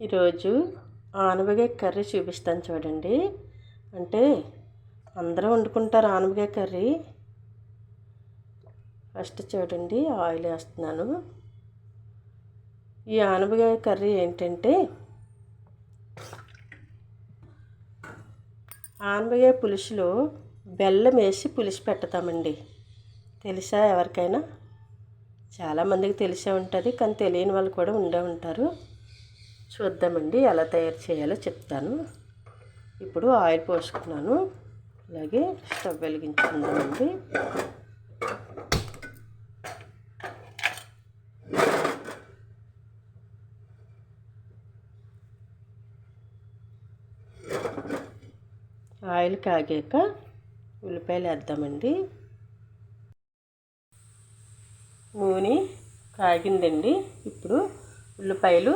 ఈరోజు ఆనపకాయ కర్రీ చూపిస్తాను చూడండి. అంటే అందరూ వండుకుంటారు ఆనపకాయ కర్రీ. ఫస్ట్ చూడండి, ఆయిల్ వేస్తున్నాను. ఈ ఆనపకాయ కర్రీ ఏంటంటే ఆనపకాయ పులుసులో బెల్లం వేసి పులుసు పెడతామండి. తెలుసా ఎవరికైనా? చాలామందికి తెలిసే ఉంటుంది, కానీ తెలియని వాళ్ళు కూడా ఉండే ఉంటారు. చూద్దామండి ఎలా తయారు చేయాలో చెప్తాను. ఇప్పుడు ఆయిల్ పోసుకున్నాను, అలాగే స్టవ్ వెలిగించుకుందామండి. ఆయిల్ కాగాక ఉల్లిపాయలు వేద్దామండి. నూనె కాగిందండి. ఇప్పుడు ఉల్లిపాయలు,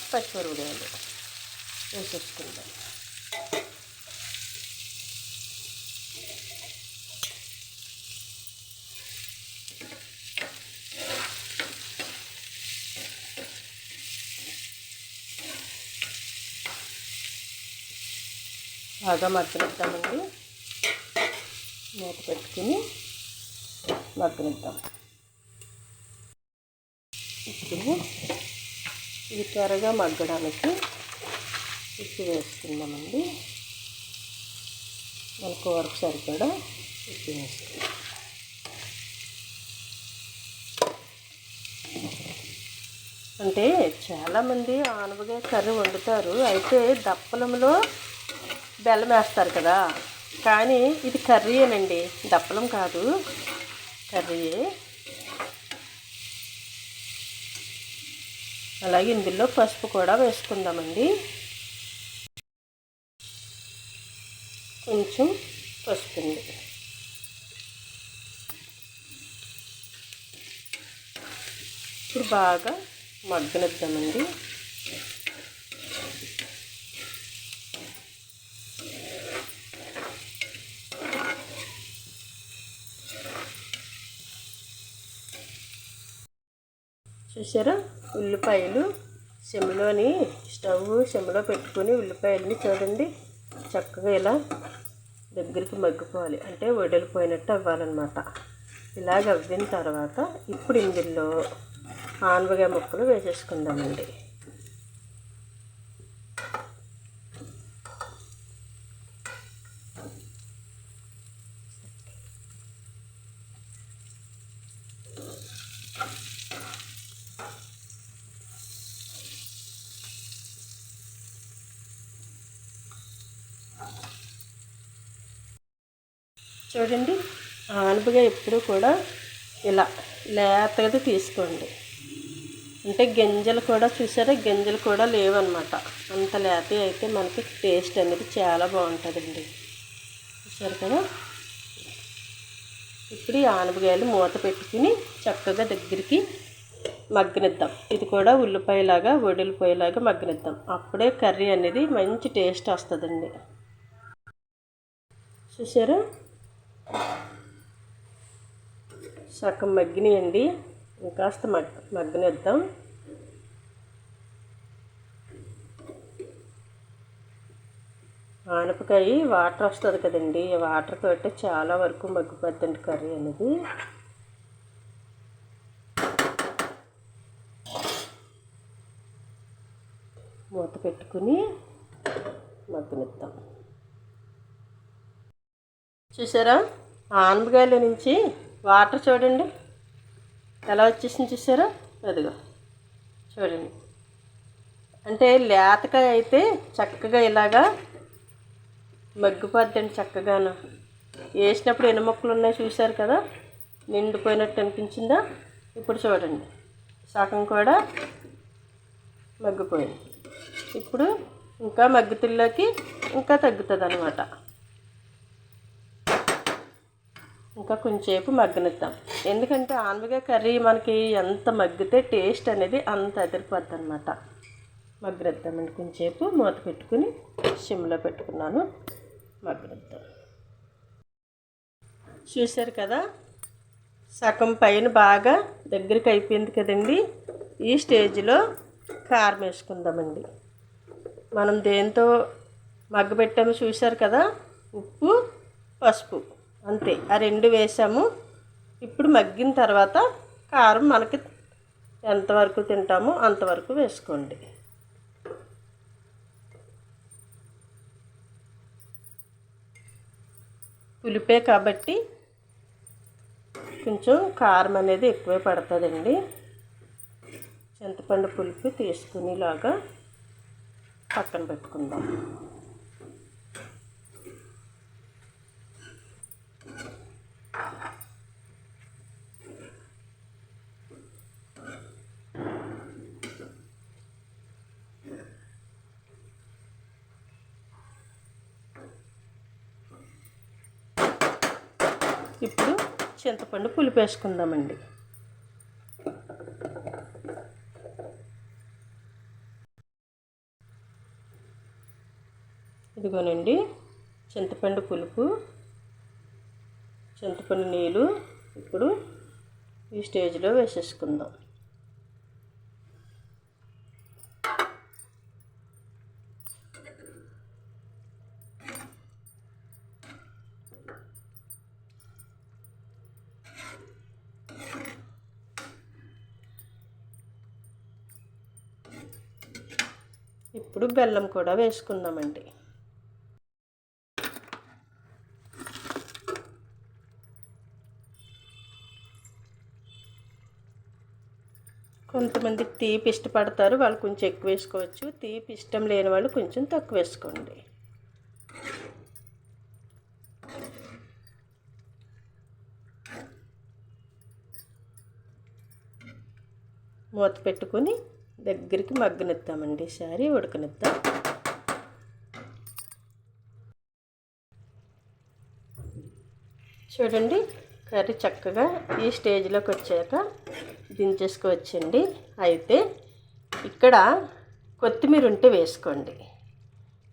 పచ్చిమిరపకాయలు వేసేసుకుందాం. బాగా మగ్గనిద్దామండి. మూత పెట్టుకుని మగ్గనిద్దాం. ఇప్పుడు ఇది త్వరగా మగ్గడానికి ఉప్పు వేసుకుందామండి. మన కూరకు సరిపడా ఉప్పు వేసుకుందాం. అంటే చాలామంది ఆనపకాయ కర్రీ వండుతారు, అయితే దప్పలంలో బెల్లం వేస్తారు కదా, కానీ ఇది కర్రీయేనండి, దప్పలం కాదు, కర్రీయే. అలాగే ఇందులో పసుపు కూడా వేసుకుందామండి. కొంచెం పసుపు అండి. ఇప్పుడు బాగా మగ్గనిద్దామండి. చూసారా, ఉల్లిపాయలు సిమ్లో పెట్టుకొని ఉల్లిపాయలని చూడండి చక్కగా ఇలా దగ్గరికి మగ్గిపోవాలి, అంటే వడిలిపోయినట్టు అవ్వాలన్నమాట. ఇలాగ అవ్విన తర్వాత ఇప్పుడు ఇందులో ఆనపకాయ ముక్కలు వేసేసుకుందామండి. చూడండి, ఆనపకాయ ఎప్పుడు కూడా ఇలా లేతగా తీసుకోండి. అంటే గింజలు కూడా చూసారా, గింజలు కూడా లేవన్నమాట. అంత లేత అయితే మనకి టేస్ట్ అనేది చాలా బాగుంటుందండి. చూసారు కదా. ఇప్పుడు ఈ ఆనపకాయలు మూత పెట్టుకుని చక్కగా దగ్గరికి మగ్గనిద్దాం. ఇది కూడా ఉల్లిపాయలాగా వడిలిపోయేలాగా మగ్గనిద్దాం. అప్పుడే కర్రీ అనేది మంచి టేస్ట్ వస్తుందండి. చూసారా, సగం మగ్గినాయండి, ఇంకాస్త మగ్గనిద్దాం. ఆనపకాయ వాటర్ వస్తుంది కదండి, వాటర్ తోటి చాలా వరకు మగ్గిపోద్దండి కర్రీ అనేది. మూత పెట్టుకుని మగ్గనిద్దాం. చూసారా, ఆనపకాయల నుంచి వాటర్ చూడండి ఎలా వచ్చేసింది. చూసారా, అదిగో చూడండి. అంటే లేతకాయ అయితే చక్కగా ఇలాగా మగ్గిపోద్దండి చక్కగాను. వేసినప్పుడు ఎన్ని ముక్కలు ఉన్నాయి చూసారు కదా, నిండిపోయినట్టు అనిపించిందా? ఇప్పుడు చూడండి, సగం కూడా మగ్గిపోయింది. ఇప్పుడు ఇంకా మగ్గుతుల్లోకి ఇంకా తగ్గుతుంది అన్నమాట. ఇంకా కొంచెంసేపు మగ్గనిద్దాం, ఎందుకంటే ఆనపకాయ కర్రీ మనకి ఎంత మగ్గితే టేస్ట్ అనేది అంత అదిరిపోద్ది అనమాట. మగ్గనిద్దామండి. కొంచెంసేపు మూత పెట్టుకుని సిమ్లో పెట్టుకున్నాను, మగ్గనిద్దాం. చూసారు కదా, సగం పైన బాగా దగ్గరికి అయిపోయింది కదండి. ఈ స్టేజ్లో కారం వేసుకుందామండి. మనం దేంతో మగ్గబెట్టామో చూశారు కదా, ఉప్పు పసుపు అంతే, ఆ రెండు వేసాము. ఇప్పుడు మగ్గిన తర్వాత కారం మనకి ఎంతవరకు తింటామో అంతవరకు వేసుకోండి. పులిపే కాబట్టి కొంచెం కారం అనేది ఎక్కువే పడుతుందండి. చింతపండు పులుపు తీసుకునేలాగా పక్కన పెట్టుకుందాం. ఇప్పుడు చింతపండు పులుపు వేసుకుందామండి. ఇదిగోనండి చింతపండు పులుపు, చింతపండు నీళ్ళు ఇప్పుడు ఈ స్టేజ్లో వేసేసుకుందాం. ఇప్పుడు బెల్లం కూడా వేసుకుందామండి. కొంతమంది తీపి ఇష్టపడతారు, వాళ్ళు కొంచెం ఎక్కువ వేసుకోవచ్చు. తీపి ఇష్టం లేని వాళ్ళు కొంచెం తక్కువ వేసుకోండి. మూత పెట్టుకొని దగ్గరికి మగ్గనిద్దామండి. ఈసారి ఉడకనిద్దాం. చూడండి కర్రీ చక్కగా ఈ స్టేజ్లోకి వచ్చాక దించేసుకోవచ్చండి. అయితే ఇక్కడ కొత్తిమీర ఉంటే వేసుకోండి.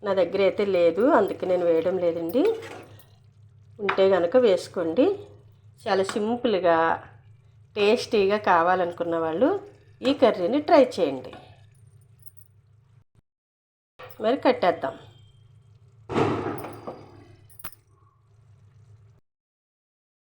నా దగ్గర అయితే లేదు, అందుకే నేను వేయడం లేదండి. ఉంటే కనుక వేసుకోండి. చాలా సింపుల్గా టేస్టీగా కావాలనుకున్న వాళ్ళు ఈ కర్రీని ట్రై చేయండి. మరి కట్టేద్దాం.